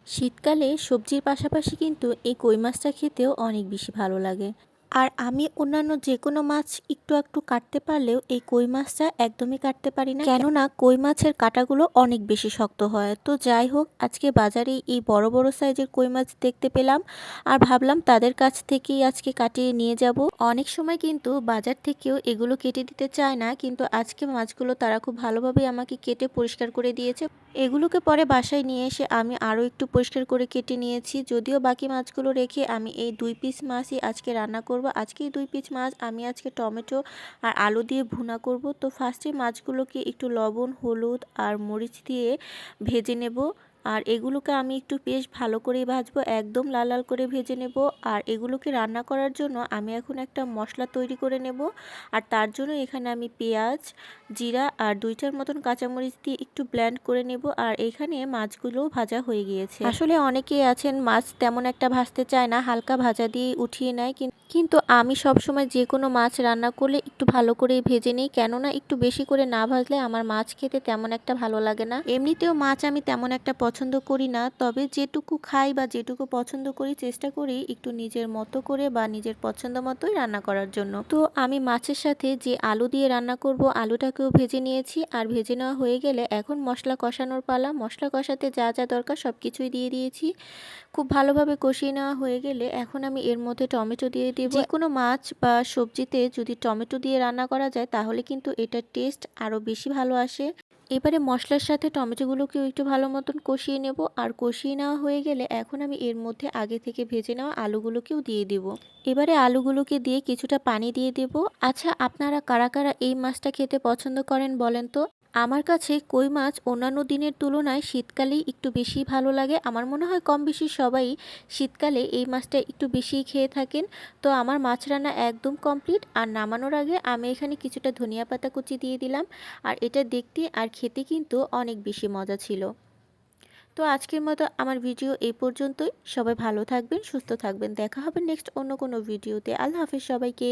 শীতকালে সবজির পাশাপাশি কিন্তু এই কই মাছটা খেতেও অনেক বেশি ভালো লাগে। আর আমি অন্যান্য যেকোনো মাছ একটু একটু কাটতে পারলেও এই কই মাছটা একদমই কাটতে পারি না, কেননা কই মাছের কাঁটাগুলো অনেক বেশি শক্ত হয়। তো যাই হোক, আজকে বাজারে এই বড় বড় সাইজের কই মাছ দেখতে পেলাম আর ভাবলাম তাদের কাছ থেকেই আজকে কাটিয়ে নিয়ে যাব। অনেক সময় কিন্তু বাজার থেকেও এগুলো কেটে দিতে চায় না, কিন্তু আজকে মাছগুলো তারা খুব ভালোভাবে আমাকে কেটে পরিষ্কার করে দিয়েছে। এগুলোকে পরে বাসায় নিয়ে এসে আমি আরও একটু পরিষ্কার করে কেটে নিয়েছি। যদিও বাকি মাছগুলো রেখে আমি এই 2 পিস মাছই আজকে রান্না করব। আজকে এই 2 পিস মাছ আমি আজকে টমেটো আর আলু দিয়ে ভুনা করব। তো ফার্স্টে মাছগুলোকে একটু লবণ, হলুদ আর মরিচ দিয়ে ভেজে নেব। আর এগুলোকে আমি একটু বেশ ভালো করেই ভাজবো, একদম লাল লাল করে ভেজে নেব। আর এগুলোকে রান্না করার জন্য আমি এখন একটা মশলা তৈরি করে নেব। আর তার জন্য এখানে আমি পেঁয়াজ, জিরা আর 2টার মতন কাঁচামরিচ দিয়ে একটু ব্লেন্ড করে নেব। আর এখানে মাছগুলোও ভাজা হয়ে গিয়েছে। আসলে অনেকেই আছেন মাছ তেমন একটা ভাজতে চায় না, হালকা ভাজা দিয়ে উঠিয়ে নেয়, কিন্তু আমি সবসময় যে কোনো মাছ রান্না করলে একটু ভালো করে ভেজে নিই, কেননা একটু বেশি করে না ভাজলে আমার মাছ খেতে তেমন একটা ভালো লাগে না। এমনিতেও মাছ আমি তেমন একটা পছন্দ করি না, তবে যেটুকু খাই বা যেটুকু পছন্দ করি চেষ্টা করি একটু নিজের মতো করে বা নিজের পছন্দ মতোই রান্না করার জন্য। তো আমি মাছের সাথে যে আলু দিয়ে রান্না করব আলুটাকেও ভেজে নিয়েছি। আর ভেজে নেওয়া হয়ে গেলে এখন মশলা কষানোর পালা। মশলা কষাতে যা যা দরকার সব কিছুই দিয়ে দিয়েছি। খুব ভালোভাবে কষিয়ে নেওয়া হয়ে গেলে এখন আমি এর মধ্যে টমেটো দিয়ে দেব। যে কোনো মাছ বা সবজিতে যদি টমেটো দিয়ে রান্না করা যায় তাহলে কিন্তু এটার টেস্ট আরও বেশি ভালো আসে। এবারে মশলার সাথে টমেটোগুলোকেও একটু ভালো মতন কষিয়ে নেব। আর কষিয়ে নেওয়া হয়ে গেলে এখন আমি এর মধ্যে আগে থেকে ভেজে নেওয়া আলুগুলোকেও দিয়ে দেব। এবারে আলুগুলোকে দিয়ে কিছুটা পানি দিয়ে দেব। আচ্ছা, আপনারা কারা কারা এই মাছটা খেতে পছন্দ করেন বলেন তো? আমার কাছে কই মাছ অন্যান্য দিনের তুলনায় শীতকালেই একটু বেশি ভালো লাগে। আমার মনে হয় কম বেশি সবাই শীতকালে এই মাছটা একটু বেশিই খেয়ে থাকেন। তো আমার মাছ রান্না একদম কমপ্লিট। আর নামানোর আগে আমি এখানে কিছুটা ধনিয়া পাতা কুচি দিয়ে দিলাম। আর এটা দেখতে আর খেতে কিন্তু অনেক বেশি মজা ছিল। তো আজকের মতো আমার ভিডিও এই পর্যন্তই। সবাই ভালো থাকবেন, সুস্থ থাকবেন। দেখা হবে নেক্সট অন্য কোনো ভিডিওতে। আল্লাহ হাফেজ সবাইকে।